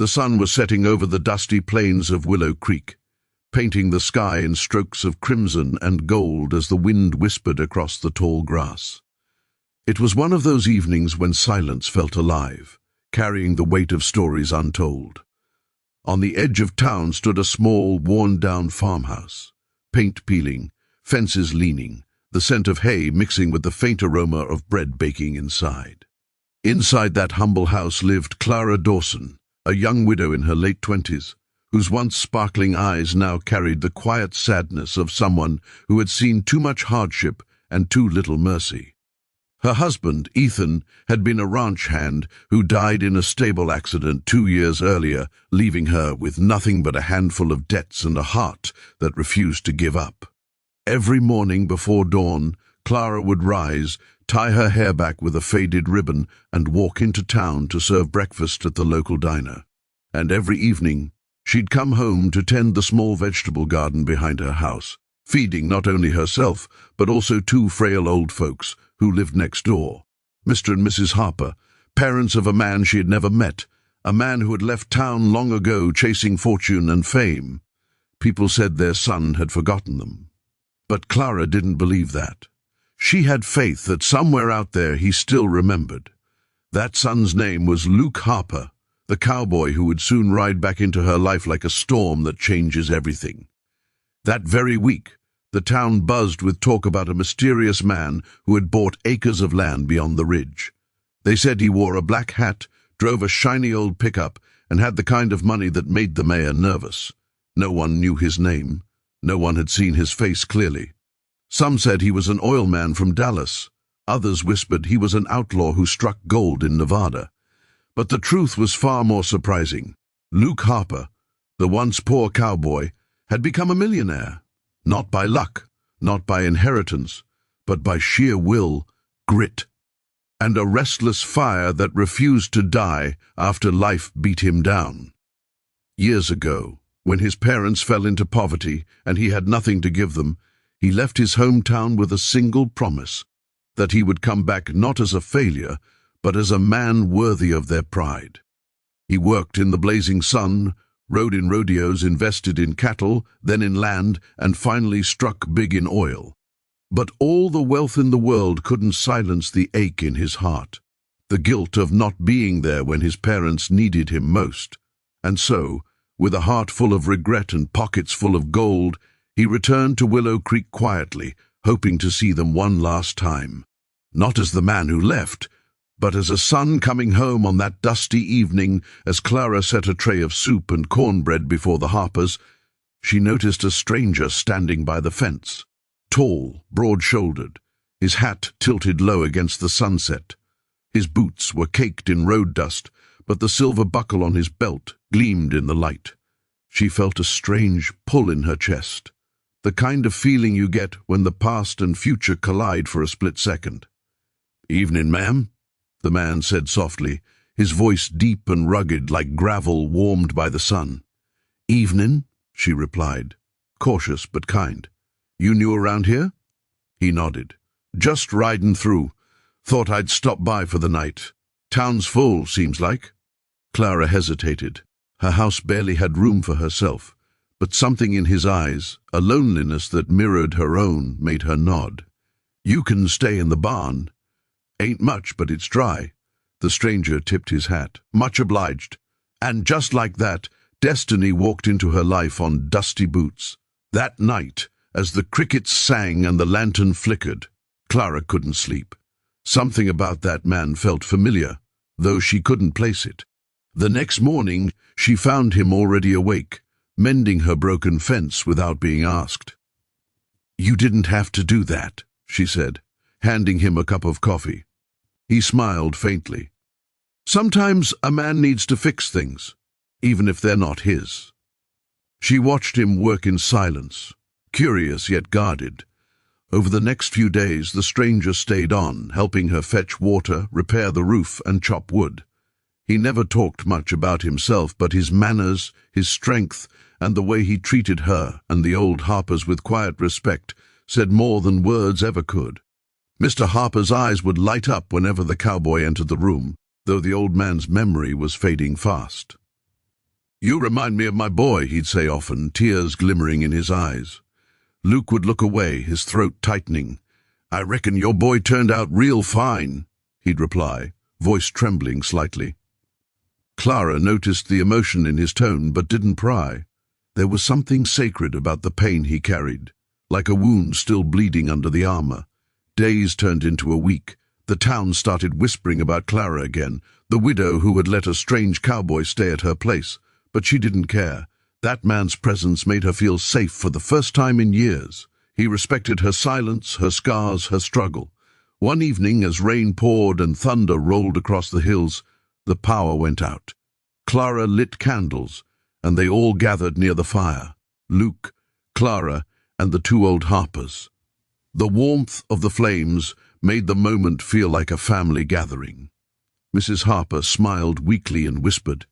The sun was setting over the dusty plains of Willow Creek, painting the sky in strokes of crimson and gold as the wind whispered across the tall grass. It was one of those evenings when silence felt alive, carrying the weight of stories untold. On the edge of town stood a small, worn-down farmhouse, paint peeling, fences leaning, the scent of hay mixing with the faint aroma of bread baking inside. Inside that humble house lived Clara Dawson, a young widow in her late 20s, whose once sparkling eyes now carried the quiet sadness of someone who had seen too much hardship and too little mercy. Her husband, Ethan, had been a ranch hand who died in a stable accident 2 years earlier, leaving her with nothing but a handful of debts and a heart that refused to give up. Every morning before dawn, Clara would rise, tie her hair back with a faded ribbon, and walk into town to serve breakfast at the local diner. And every evening, she'd come home to tend the small vegetable garden behind her house, feeding not only herself, but also 2 frail old folks who lived next door, Mr. and Mrs. Harper, parents of a man she had never met, a man who had left town long ago chasing fortune and fame. People said their son had forgotten them. But Clara didn't believe that. She had faith that somewhere out there he still remembered. That son's name was Luke Harper, the cowboy who would soon ride back into her life like a storm that changes everything. That very week, the town buzzed with talk about a mysterious man who had bought acres of land beyond the ridge. They said he wore a black hat, drove a shiny old pickup, and had the kind of money that made the mayor nervous. No one knew his name. No one had seen his face clearly. Some said he was an oil man from Dallas. Others whispered he was an outlaw who struck gold in Nevada. But the truth was far more surprising. Luke Harper, the once poor cowboy, had become a millionaire. Not by luck, not by inheritance, but by sheer will, grit, and a restless fire that refused to die after life beat him down. Years ago, when his parents fell into poverty and he had nothing to give them, he left his hometown with a single promise, that he would come back not as a failure, but as a man worthy of their pride. He worked in the blazing sun, rode in rodeos, invested in cattle, then in land, and finally struck big in oil. But all the wealth in the world couldn't silence the ache in his heart, the guilt of not being there when his parents needed him most. And so, with a heart full of regret and pockets full of gold, he returned to Willow Creek quietly, hoping to see them one last time. Not as the man who left, but as a son coming home on that dusty evening. As Clara set a tray of soup and cornbread before the Harpers, she noticed a stranger standing by the fence. Tall, broad-shouldered, his hat tilted low against the sunset. His boots were caked in road dust, but the silver buckle on his belt gleamed in the light. She felt a strange pull in her chest, the kind of feeling you get when the past and future collide for a split second. "Evening, ma'am," the man said softly, his voice deep and rugged like gravel warmed by the sun. "Evening," she replied, cautious but kind. "You new around here?" He nodded. "Just riding through. Thought I'd stop by for the night. Town's full, seems like." Clara hesitated. Her house barely had room for herself, but something in his eyes, a loneliness that mirrored her own, made her nod. "You can stay in the barn. Ain't much, but it's dry." The stranger tipped his hat. "Much obliged." And just like that, destiny walked into her life on dusty boots. That night, as the crickets sang and the lantern flickered, Clara couldn't sleep. Something about that man felt familiar, though she couldn't place it. The next morning, she found him already awake, mending her broken fence without being asked. "You didn't have to do that," she said, handing him a cup of coffee. He smiled faintly. "Sometimes a man needs to fix things, even if they're not his." She watched him work in silence, curious yet guarded. Over the next few days, the stranger stayed on, helping her fetch water, repair the roof, and chop wood. He never talked much about himself, but his manners, his strength, and the way he treated her and the old Harpers with quiet respect said more than words ever could. Mr. Harper's eyes would light up whenever the cowboy entered the room, though the old man's memory was fading fast. "You remind me of my boy," he'd say often, tears glimmering in his eyes. Luke would look away, his throat tightening. "I reckon your boy turned out real fine," he'd reply, voice trembling slightly. Clara noticed the emotion in his tone but didn't pry. There was something sacred about the pain he carried, like a wound still bleeding under the armor. Days turned into a week. The town started whispering about Clara again, the widow who had let a strange cowboy stay at her place. But she didn't care. That man's presence made her feel safe for the first time in years. He respected her silence, her scars, her struggle. One evening, as rain poured and thunder rolled across the hills, the power went out. Clara lit candles, and they all gathered near the fire. Luke, Clara, and the two old Harpers. The warmth of the flames made the moment feel like a family gathering. Mrs. Harper smiled weakly and whispered,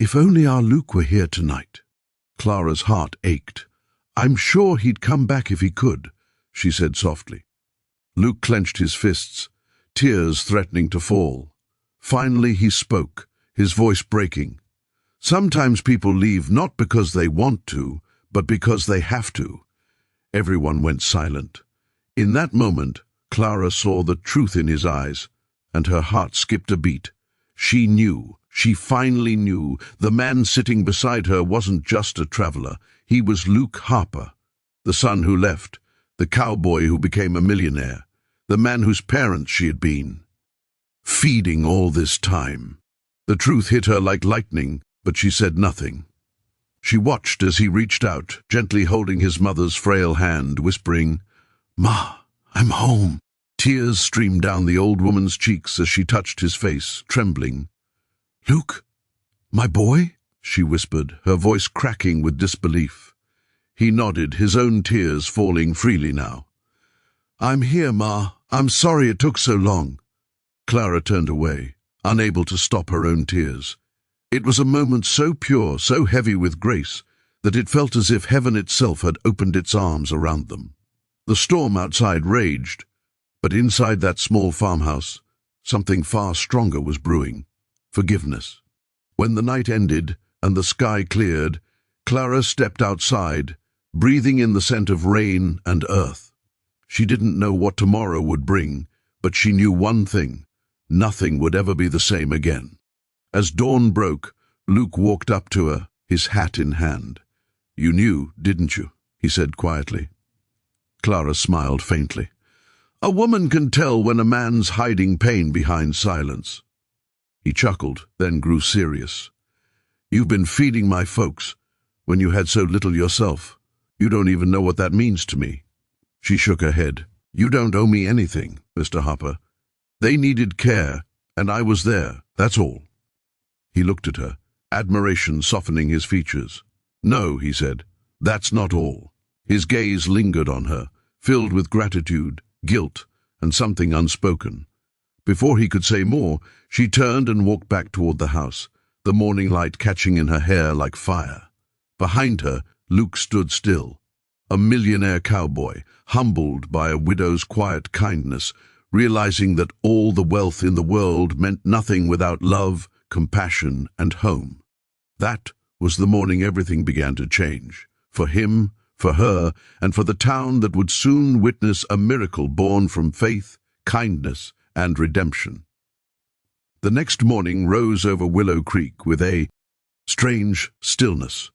"If only our Luke were here tonight." Clara's heart ached. "I'm sure he'd come back if he could," she said softly. Luke clenched his fists, tears threatening to fall. Finally he spoke, his voice breaking. "Sometimes people leave not because they want to, but because they have to." Everyone went silent. In that moment, Clara saw the truth in his eyes, and her heart skipped a beat. She knew. She finally knew. The man sitting beside her wasn't just a traveler. He was Luke Harper, the son who left, the cowboy who became a millionaire, the man whose parents she had been. Feeding all this time. The truth hit her like lightning, but she said nothing. She watched as he reached out, gently holding his mother's frail hand, whispering, "Ma, I'm home." Tears streamed down the old woman's cheeks as she touched his face, trembling. "Luke, my boy?" she whispered, her voice cracking with disbelief. He nodded, his own tears falling freely now. "I'm here, Ma. I'm sorry it took so long." Clara turned away, unable to stop her own tears. It was a moment so pure, so heavy with grace, that it felt as if heaven itself had opened its arms around them. The storm outside raged, but inside that small farmhouse, something far stronger was brewing. Forgiveness. When the night ended and the sky cleared, Clara stepped outside, breathing in the scent of rain and earth. She didn't know what tomorrow would bring, but she knew one thing: nothing would ever be the same again. As dawn broke, Luke walked up to her, his hat in hand. "You knew, didn't you?" he said quietly. Clara smiled faintly. "A woman can tell when a man's hiding pain behind silence." He chuckled, then grew serious. "You've been feeding my folks when you had so little yourself. You don't even know what that means to me." She shook her head. "You don't owe me anything, Mr. Harper. They needed care, and I was there, that's all." He looked at her, admiration softening his features. "No," he said, "that's not all." His gaze lingered on her, filled with gratitude, guilt, and something unspoken. Before he could say more, she turned and walked back toward the house, the morning light catching in her hair like fire. Behind her, Luke stood still, a millionaire cowboy, humbled by a widow's quiet kindness, realizing that all the wealth in the world meant nothing without love, compassion, and home. That was the morning everything began to change, for him, for her, and for the town that would soon witness a miracle born from faith, kindness, and redemption. The next morning rose over Willow Creek with a strange stillness,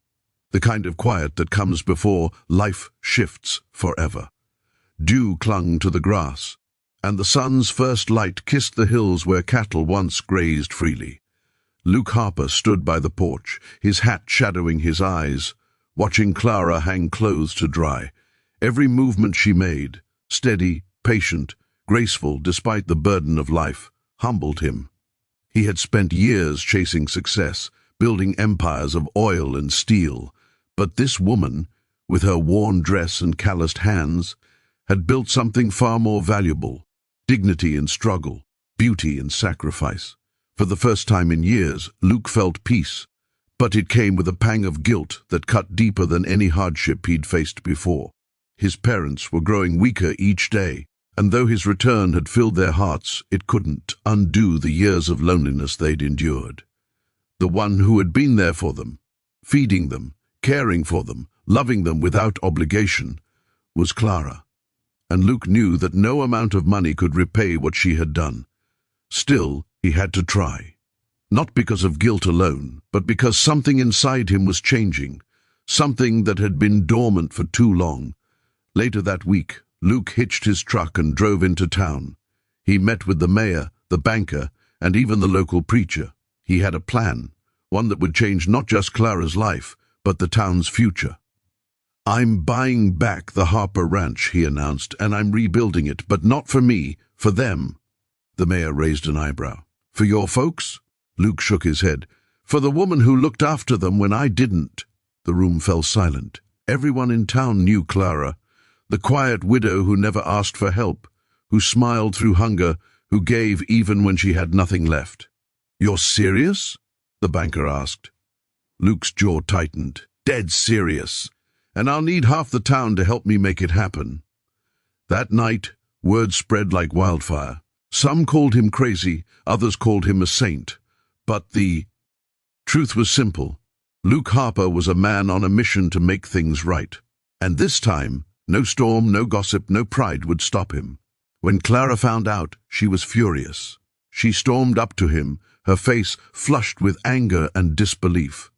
the kind of quiet that comes before life shifts forever. Dew clung to the grass, and the sun's first light kissed the hills where cattle once grazed freely. Luke Harper stood by the porch, his hat shadowing his eyes, watching Clara hang clothes to dry. Every movement she made, steady, patient, graceful despite the burden of life, humbled him. He had spent years chasing success, building empires of oil and steel, but this woman, with her worn dress and calloused hands, had built something far more valuable: dignity in struggle, beauty in sacrifice. For the first time in years, Luke felt peace, but it came with a pang of guilt that cut deeper than any hardship he'd faced before. His parents were growing weaker each day, and though his return had filled their hearts, it couldn't undo the years of loneliness they'd endured. The one who had been there for them, feeding them, caring for them, loving them without obligation, was Clara. And Luke knew that no amount of money could repay what she had done. Still, he had to try. Not because of guilt alone, but because something inside him was changing, something that had been dormant for too long. Later that week, Luke hitched his truck and drove into town. He met with the mayor, the banker, and even the local preacher. He had a plan, one that would change not just Clara's life, but the town's future. "I'm buying back the Harper Ranch," he announced, "and I'm rebuilding it, but not for me, for them." The mayor raised an eyebrow. "For your folks?" Luke shook his head. "For the woman who looked after them when I didn't." The room fell silent. Everyone in town knew Clara, the quiet widow who never asked for help, who smiled through hunger, who gave even when she had nothing left. "You're serious?" the banker asked. Luke's jaw tightened. "Dead serious. And I'll need half the town to help me make it happen." That night, word spread like wildfire. Some called him crazy, others called him a saint. But the truth was simple. Luke Harper was a man on a mission to make things right. And this time, no storm, no gossip, no pride would stop him. When Clara found out, she was furious. She stormed up to him, her face flushed with anger and disbelief.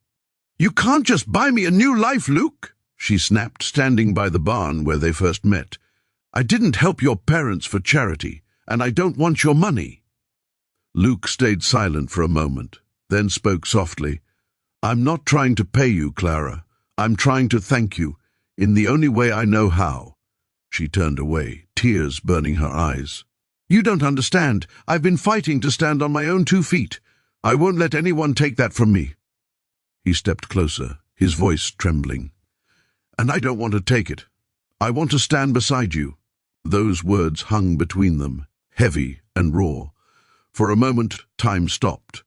"You can't just buy me a new life, Luke," she snapped, standing by the barn where they first met. "I didn't help your parents for charity, and I don't want your money." Luke stayed silent for a moment, then spoke softly. "I'm not trying to pay you, Clara. I'm trying to thank you, in the only way I know how." She turned away, tears burning her eyes. "You don't understand. I've been fighting to stand on my own 2 feet. I won't let anyone take that from me." He stepped closer, his voice trembling. "And I don't want to take it. I want to stand beside you." Those words hung between them, heavy and raw. For a moment, time stopped.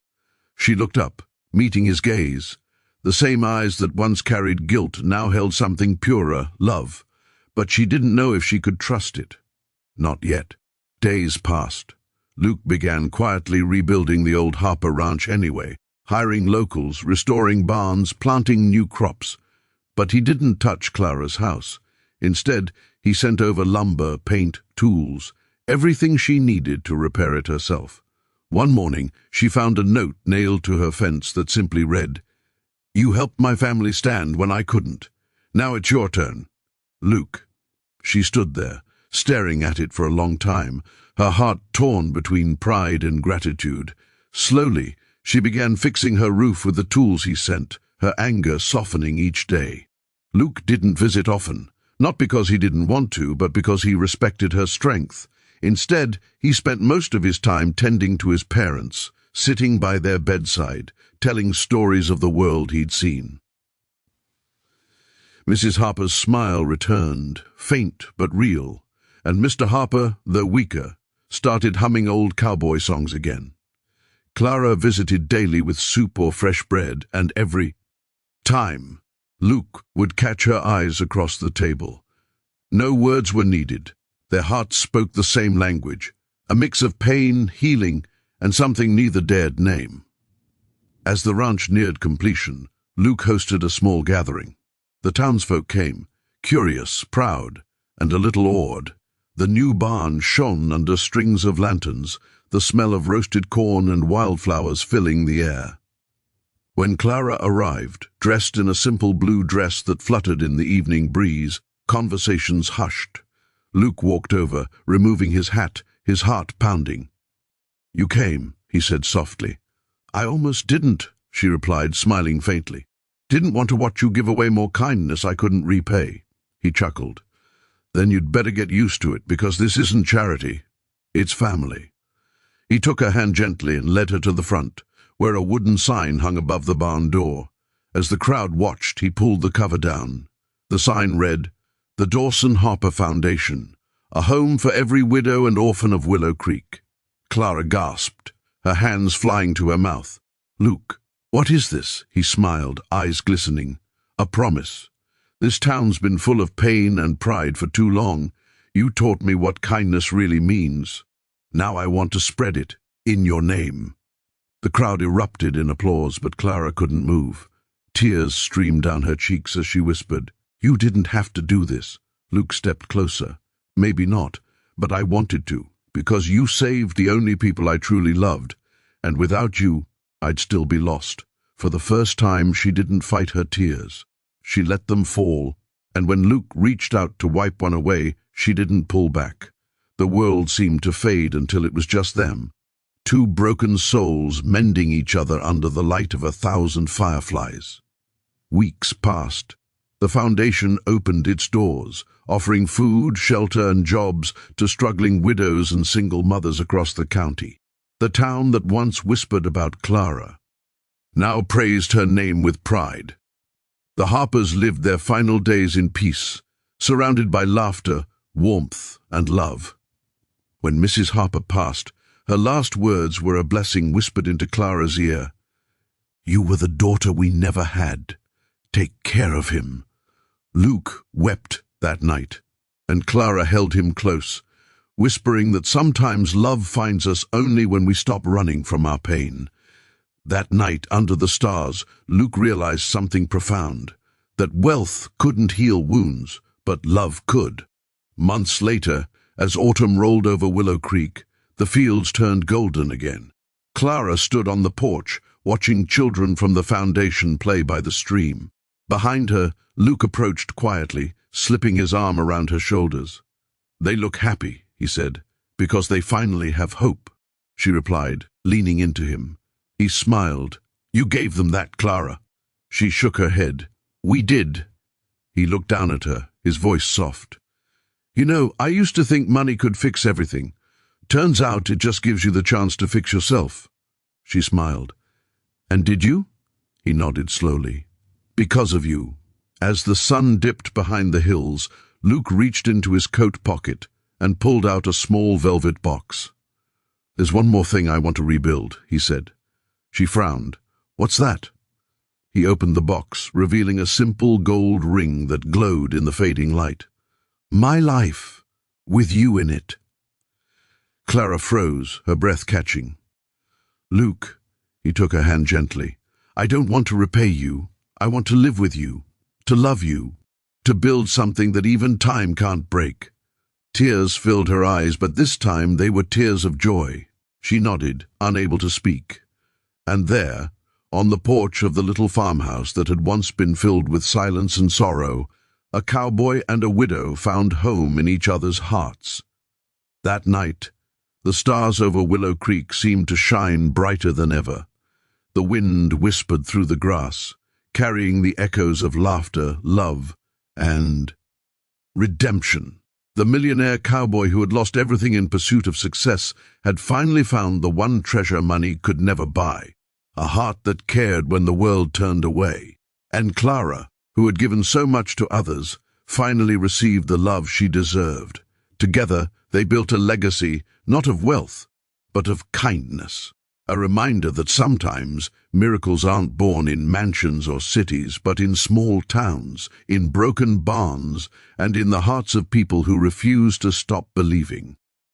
She looked up, meeting his gaze. The same eyes that once carried guilt now held something purer, love. But she didn't know if she could trust it. Not yet. Days passed. Luke began quietly rebuilding the old Harper Ranch anyway, hiring locals, restoring barns, planting new crops. But he didn't touch Clara's house. Instead, he sent over lumber, paint, tools, everything she needed to repair it herself. One morning, she found a note nailed to her fence that simply read, "You helped my family stand when I couldn't. Now it's your turn. Luke." She stood there, staring at it for a long time, her heart torn between pride and gratitude. Slowly, she began fixing her roof with the tools he sent, her anger softening each day. Luke didn't visit often, not because he didn't want to, but because he respected her strength. Instead, he spent most of his time tending to his parents, sitting by their bedside, telling stories of the world he'd seen. Mrs. Harper's smile returned, faint but real, and Mr. Harper, though weaker, started humming old cowboy songs again. Clara visited daily with soup or fresh bread, and every time, Luke would catch her eyes across the table. No words were needed. Their hearts spoke the same language, a mix of pain, healing, and something neither dared name. As the ranch neared completion, Luke hosted a small gathering. The townsfolk came, curious, proud, and a little awed. The new barn shone under strings of lanterns, the smell of roasted corn and wildflowers filling the air. When Clara arrived, dressed in a simple blue dress that fluttered in the evening breeze, conversations hushed. Luke walked over, removing his hat, his heart pounding. "You came," he said softly. "I almost didn't," she replied, smiling faintly. "Didn't want to watch you give away more kindness I couldn't repay." He chuckled. "Then you'd better get used to it, because this isn't charity. It's family." He took her hand gently and led her to the front, where a wooden sign hung above the barn door. As the crowd watched, he pulled the cover down. The sign read, "The Dawson Harper Foundation, a home for every widow and orphan of Willow Creek." Clara gasped, her hands flying to her mouth. "Luke, what is this?" He smiled, eyes glistening. "A promise. This town's been full of pain and pride for too long. You taught me what kindness really means. Now I want to spread it, in your name." The crowd erupted in applause, but Clara couldn't move. Tears streamed down her cheeks as she whispered, "You didn't have to do this." Luke stepped closer. "Maybe not, but I wanted to, because you saved the only people I truly loved, and without you, I'd still be lost." For the first time, she didn't fight her tears. She let them fall, and when Luke reached out to wipe one away, she didn't pull back. The world seemed to fade until it was just them, two broken souls mending each other under the light of 1,000 fireflies. Weeks passed. The foundation opened its doors, offering food, shelter, and jobs to struggling widows and single mothers across the county. The town that once whispered about Clara now praised her name with pride. The Harpers lived their final days in peace, surrounded by laughter, warmth, and love. When Mrs. Harper passed, her last words were a blessing whispered into Clara's ear. "You were the daughter we never had. Take care of him." Luke wept that night, and Clara held him close, whispering that sometimes love finds us only when we stop running from our pain. That night, under the stars, Luke realized something profound, that wealth couldn't heal wounds, but love could. Months later, as autumn rolled over Willow Creek, the fields turned golden again. Clara stood on the porch, watching children from the foundation play by the stream. Behind her, Luke approached quietly, slipping his arm around her shoulders. "They look happy," he said, "because they finally have hope," she replied, leaning into him. He smiled. "You gave them that, Clara." She shook her head. "We did." He looked down at her, his voice soft. "You know, I used to think money could fix everything. Turns out it just gives you the chance to fix yourself." She smiled. "And did you?" He nodded slowly. "Because of you." As the sun dipped behind the hills, Luke reached into his coat pocket and pulled out a small velvet box. "There's one more thing I want to rebuild," he said. She frowned. "What's that?" He opened the box, revealing a simple gold ring that glowed in the fading light. "My life, with you in it." Clara froze, her breath catching. "Luke," he took her hand gently, "I don't want to repay you. I want to live with you, to love you, to build something that even time can't break." Tears filled her eyes, but this time they were tears of joy. She nodded, unable to speak. And there, on the porch of the little farmhouse that had once been filled with silence and sorrow, a cowboy and a widow found home in each other's hearts. That night, the stars over Willow Creek seemed to shine brighter than ever. The wind whispered through the grass, carrying the echoes of laughter, love, and redemption. The millionaire cowboy who had lost everything in pursuit of success had finally found the one treasure money could never buy, a heart that cared when the world turned away. And Clara, who had given so much to others, finally received the love she deserved. Together, they built a legacy, not of wealth, but of kindness. A reminder that sometimes miracles aren't born in mansions or cities, but in small towns, in broken barns, and in the hearts of people who refuse to stop believing.